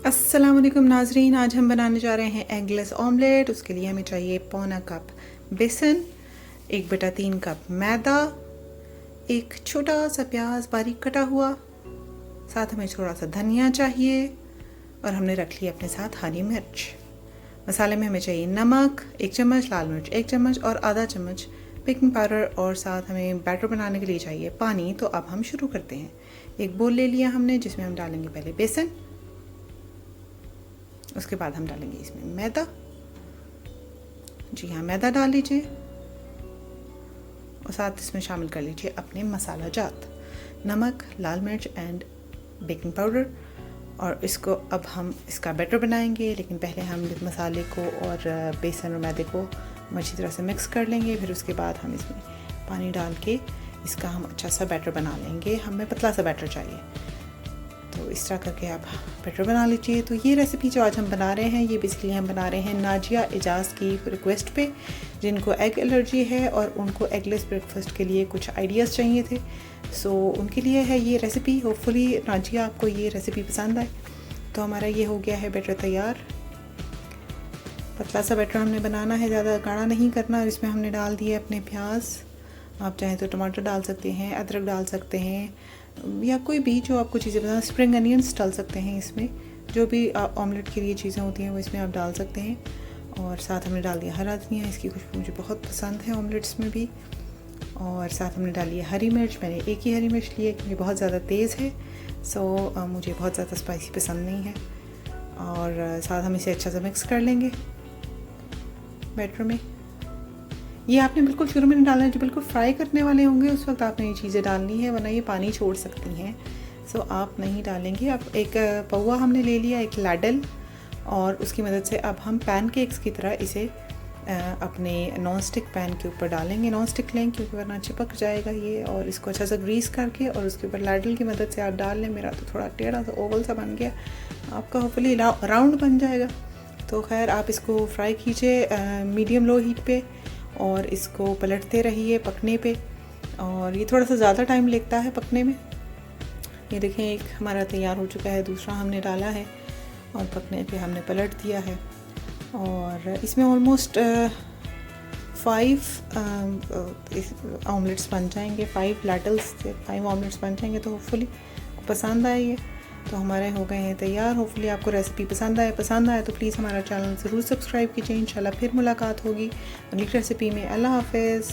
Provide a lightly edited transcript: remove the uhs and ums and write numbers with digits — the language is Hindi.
अस्सलाम वालेकुम नाजरीन, आज हम बनाने जा रहे हैं एगलेस ऑमलेट। उसके लिए हमें चाहिए पौना कप बेसन, 1/3 कप मैदा, एक छोटा सा प्याज बारीक कटा हुआ, साथ हमें थोड़ा सा धनिया चाहिए और हमने रख लिया अपने साथ हरी मिर्च। मसाले में हमें चाहिए नमक 1 चम्मच, लाल मिर्च 1 चम्मच और आधा चम्मच बेकिंग पाउडर, और साथ हमें बैटर बनाने के लिए चाहिए पानी। तो अब हम शुरू करते हैं। एक बोल ले लिया हमने जिसमें हम डालेंगे पहले बेसन, उसके बाद हम डालेंगे इसमें मैदा। जी हाँ, मैदा डाल लीजिए और साथ इसमें शामिल कर लीजिए अपने मसाला जात, नमक, लाल मिर्च एंड बेकिंग पाउडर। और इसको अब हम इसका बैटर बनाएंगे, लेकिन पहले हम मसाले को और बेसन और मैदे को अच्छी तरह से मिक्स कर लेंगे। फिर उसके बाद हम इसमें पानी डाल के इसका हम अच्छा सा बैटर बना लेंगे। हमें पतला सा बैटर चाहिए, तो इस तरह करके आप बैटर बना लीजिए। तो ये रेसिपी जो आज हम बना रहे हैं, ये बेसिकली हम बना रहे हैं नाजिया एजाज़ की रिक्वेस्ट पे, जिनको एग एलर्जी है और उनको एगलेस ब्रेकफास्ट के लिए कुछ आइडियाज़ चाहिए थे। सो उनके लिए है ये रेसिपी। होपफुली नाजिया आपको ये रेसिपी पसंद आए। तो हमारा ये हो गया है बैटर तैयार। पतला सा बैटर हमने बनाना है, ज़्यादा गाढ़ा नहीं करना। और इसमें हमने डाल दिए अपने प्याज, आप चाहें तो टमाटर डाल सकते हैं, अदरक डाल सकते हैं, या कोई भी जो आपको चीज़ें पसंद, स्प्रिंग अनियंस डाल सकते हैं। इसमें जो भी ऑमलेट के लिए चीज़ें होती हैं वो इसमें आप डाल सकते हैं। और साथ हमने डाल दिया हरा धनिया, इसकी खुशबू मुझे बहुत पसंद है ऑमलेट्स में भी। और साथ हमने डाली है हरी मिर्च, मैंने एक ही हरी मिर्च ली है क्योंकि बहुत ज़्यादा तेज़ है। सो मुझे बहुत ज़्यादा स्पाइसी पसंद नहीं है। और साथ हम इसे अच्छा सा मिक्स कर लेंगे बैटर में। ये आपने बिल्कुल शुरू में नहीं डालना है, जो बिल्कुल फ्राई करने वाले होंगे उस वक्त आपने ये चीज़ें डालनी है, वरना ये पानी छोड़ सकती हैं। सो आप नहीं डालेंगे। अब एक पौवा हमने ले लिया, एक लैडल, और उसकी मदद से अब हम पैनकेक्स की तरह इसे अपने नॉन स्टिक पैन के ऊपर डालेंगे। नॉन स्टिक लें क्योंकि वरना चिपक जाएगा ये। और इसको अच्छा सा ग्रीस करके और उसके ऊपर लैडल की मदद से आप डाल लें। मेरा तो थोड़ा टेढ़ा सा ओवल सा बन गया, आपका होपफुली राउंड बन जाएगा। तो खैर आप इसको फ्राई कीजिए मीडियम लो हीट पे, और इसको पलटते रहिए पकने पे। और ये थोड़ा सा ज़्यादा टाइम लगता है पकने में। ये देखें, एक हमारा तैयार हो चुका है, दूसरा हमने डाला है और पकने पे हमने पलट दिया है। और इसमें ऑलमोस्ट 5 ऑमलेट्स बन जाएंगे, 5 लैडल्स से 5 ऑमलेट्स बन जाएंगे। तो होपफुली पसंद आएंगे। तो हमारे हो गए हैं तैयार। होपफुली आपको रेसिपी पसंद आए तो प्लीज़ हमारा चैनल ज़रूर सब्सक्राइब कीजिए। इंशाल्लाह फिर मुलाकात होगी अगली रेसिपी में। अल्लाह हाफ़िज़।